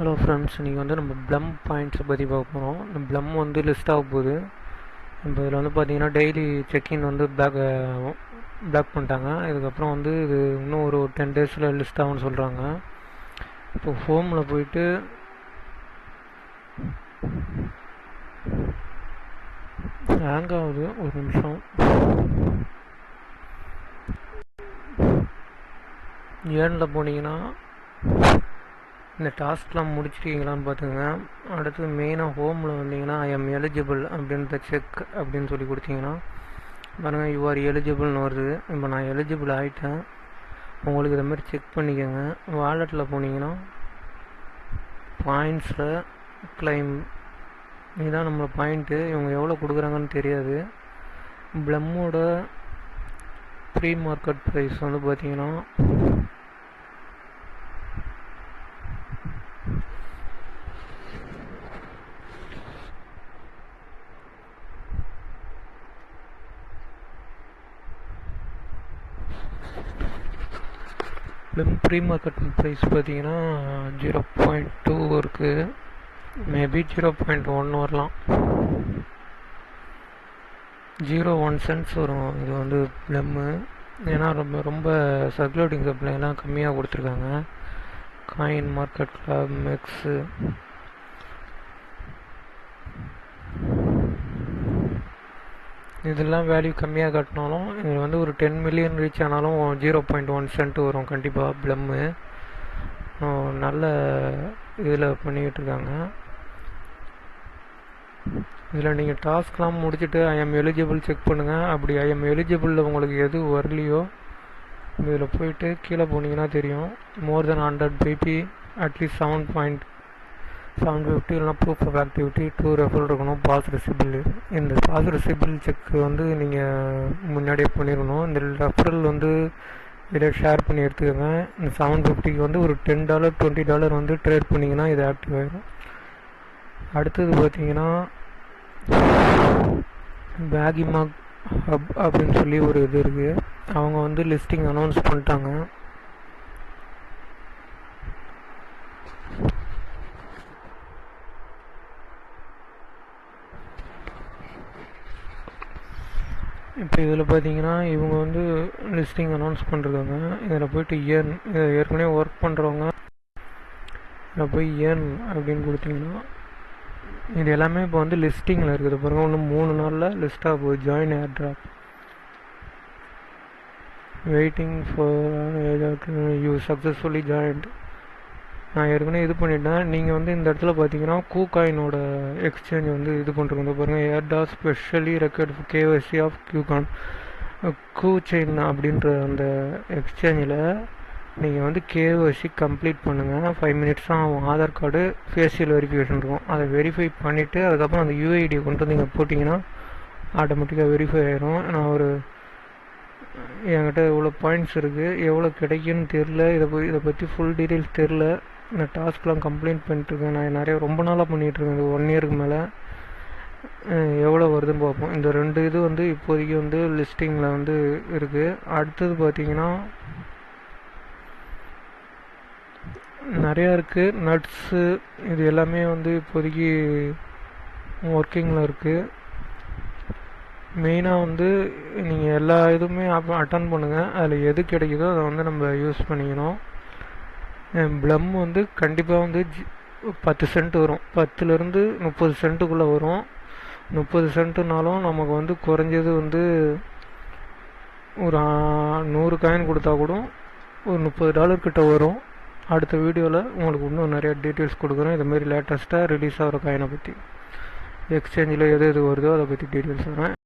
Hello friends, இன்றைக்கி வந்து நம்ம ப்ளம் பாயிண்ட்ஸை பற்றி பார்க்க போகிறோம். இந்த ப்ளம் வந்து லிஸ்ட் ஆக போகுது. இப்போ இதில் வந்து பார்த்திங்கன்னா டெய்லி செக்இன் வந்து பிளாக் பண்ணிட்டாங்க. இதுக்கப்புறம் வந்து இது இன்னும் ஒரு 10 டேஸில் லிஸ்ட் ஆகும்னு சொல்கிறாங்க. இப்போ ஹோமில் போயிட்டு ஹேங் ஆகுது, ஒரு நிமிஷம். ஏர்னில் போனீங்கன்னா இந்த டாஸ்க்லாம் முடிச்சிருக்கீங்களான்னு பார்த்துங்க. அடுத்து மெயினாக ஹோமில் வந்தீங்கன்னா ஐ எம் எலிஜிபிள் அப்படின்ற செக் அப்படின்னு சொல்லி கொடுத்தீங்கன்னா பாருங்கள், யூ ஆர் எலிஜிபிள்னு வருது. இப்போ நான் எலிஜிபிள் ஆகிட்டேன். உங்களுக்கு இதை மாதிரி செக் பண்ணிக்கோங்க. வாலெட்டில் போனீங்கன்னா பாயிண்ட்ஸில் கிளைம், இதுதான் நம்ம பாயிண்ட்டு. இவங்க எவ்வளோ கொடுக்குறாங்கன்னு தெரியாது. ப்ளம்மோட ப்ரீ மார்க்கெட் ப்ரைஸ் வந்து பார்த்தீங்கன்னா ப்ரீ மார்க்கெட் ப்ரைஸ் பார்த்தீங்கன்னா 0.2 இருக்குது. மேபி 0.1 வரலாம். 0.1 சென்ட்ஸ் வரும். இது வந்து ப்ளம்மு. ஏன்னா ரொம்ப சர்க்குலேட்டிங் சப்ளைலாம் கம்மியாக கொடுத்துருக்காங்க. காயின் மார்க்கெட் கிளப் மெக்ஸு இதெல்லாம் வேல்யூ கம்மியாக காட்டினாலும் இது வந்து ஒரு 10 மில்லியன் ரீச் ஆனாலும் 0.1 சென்ட் வரும் கண்டிப்பாக ப்ளம்மு. நல்ல இதில் பண்ணிக்கிட்டு இருக்காங்க. இதில் நீங்கள் டாஸ்க்லாம் முடிச்சுட்டு ஐ எம் எலிஜிபிள் செக் பண்ணுங்கள். அப்படி ஐ எம் எலிஜிபிளில் உங்களுக்கு எது வரலையோ இதில் போயிட்டு கீழே போனீங்கன்னா தெரியும். மோர் தென் 100 பிபி, அட்லீஸ்ட் 750 இல்லைனா ப்ரூஃப் ஆஃப் ஆக்டிவிட்டி 2 ரெஃபரல் இருக்கணும். பாஸ் ரெசிபிள், இந்த பாஸ் ரெசிபிள் செக் வந்து நீங்கள் முன்னாடியே பண்ணிடணும். இந்த ரெஃபரல் வந்து இதில் ஷேர் பண்ணி எடுத்துக்கோங்க. இந்த 750க்கு வந்து ஒரு $10 $20 வந்து ட்ரேட் பண்ணிங்கன்னா இது ஆக்டிவ் ஆகிடும். அடுத்தது பார்த்தீங்கன்னா பேகிமாக் ஹப் அப்படின்னு சொல்லி ஒரு இது இருக்குது. அவங்க வந்து லிஸ்டிங் அனௌன்ஸ் பண்ணிட்டாங்க. இப்போ இதில் பார்த்தீங்கன்னா இவங்க வந்து லிஸ்டிங் அனௌன்ஸ் பண்ணிருக்காங்க. இதில் போய்ட்டு ஏற்கனவே ஒர்க் பண்ணுறவங்க இதில் போய் அப்படின்னு கொடுத்தீங்கன்னா இது எல்லாமே இப்போ வந்து லிஸ்டிங்கில் இருக்குது. பாருங்கள், இன்னும் 3 நாளில் லிஸ்ட்டாக போகுது. Join air drop, waiting for you successfully joined. நான் ஏற்கனவே இது பண்ணிட்டேன். நீங்கள் வந்து இந்த இடத்துல பார்த்தீங்கன்னா கூகாயினோட எக்ஸ்சேஞ்ச் வந்து இது பண்ணுறோம். பாருங்கள், ஏர்டா ஸ்பெஷலி ரெக்கார்ட் கேஒய்சி ஆஃப் கூ செயின் அப்படின்ற அந்த எக்ஸ்சேஞ்சில் நீங்கள் வந்து கேஒய்சி கம்ப்ளீட் பண்ணுங்கள். 5 மினிட்ஸ் தான் ஆகும். ஆதார் கார்டு, ஃபேஷியல் வெரிஃபிகேஷன் இருக்கும். அதை வெரிஃபை பண்ணிவிட்டு அதுக்கப்புறம் அந்த யூஐடியை கொண்டு வந்து நீங்கள் போட்டிங்கன்னா ஆட்டோமேட்டிக்காக வெரிஃபை ஆகிடும். நான் என்கிட்ட இவ்வளோ பாயிண்ட்ஸ் இருக்குது, எவ்வளோ கிடைக்குன்னு தெரில. இதை பற்றி ஃபுல் டீட்டெயில்ஸ் தெரில. நான் டாஸ்க்லாம் கம்ப்ளைண்ட் பண்ணிட்டுருக்கேன். நான் ரொம்ப நாளாக பண்ணிகிட்ருக்கேன். இது 1 இயருக்கு மேலே. எவ்வளோ வருதுன்னு பார்ப்போம். இந்த 2 இது வந்து இப்போதைக்கு வந்து லிஸ்டிங்கில் வந்து இருக்குது. அடுத்தது பார்த்திங்கன்னா நிறையா இருக்குது. நட்ஸு இது எல்லாமே வந்து இப்போதைக்கு ஒர்க்கிங்கில் இருக்குது. மெயினாக வந்து நீங்கள் எல்லா இதுவுமே அட்டன் பண்ணுங்கள். அதில் எது கிடைக்குதோ அதை வந்து நம்ம யூஸ் பண்ணிக்கணும். ப்ளம் வந்து கண்டிப்பாக வந்து 10 சென்ட் வரும். 10லேருந்து 30 சென்ட்டுக்குள்ளே வரும். 30 சென்ட்டுனாலும் நமக்கு வந்து குறைஞ்சது வந்து ஒரு 100 காயின் கொடுத்தா கூட ஒரு $30 கிட்ட வரும். அடுத்த வீடியோவில் உங்களுக்கு இன்னும் நிறைய டீட்டெயில்ஸ் கொடுக்குறேன். இதுமாரி லேட்டஸ்ட்டாக ரிலீஸ் ஆகிற காயினை பற்றி, எக்ஸ்சேஞ்சில் எது வருதோ அதை பற்றி டீட்டெயில்ஸ் வரேன்.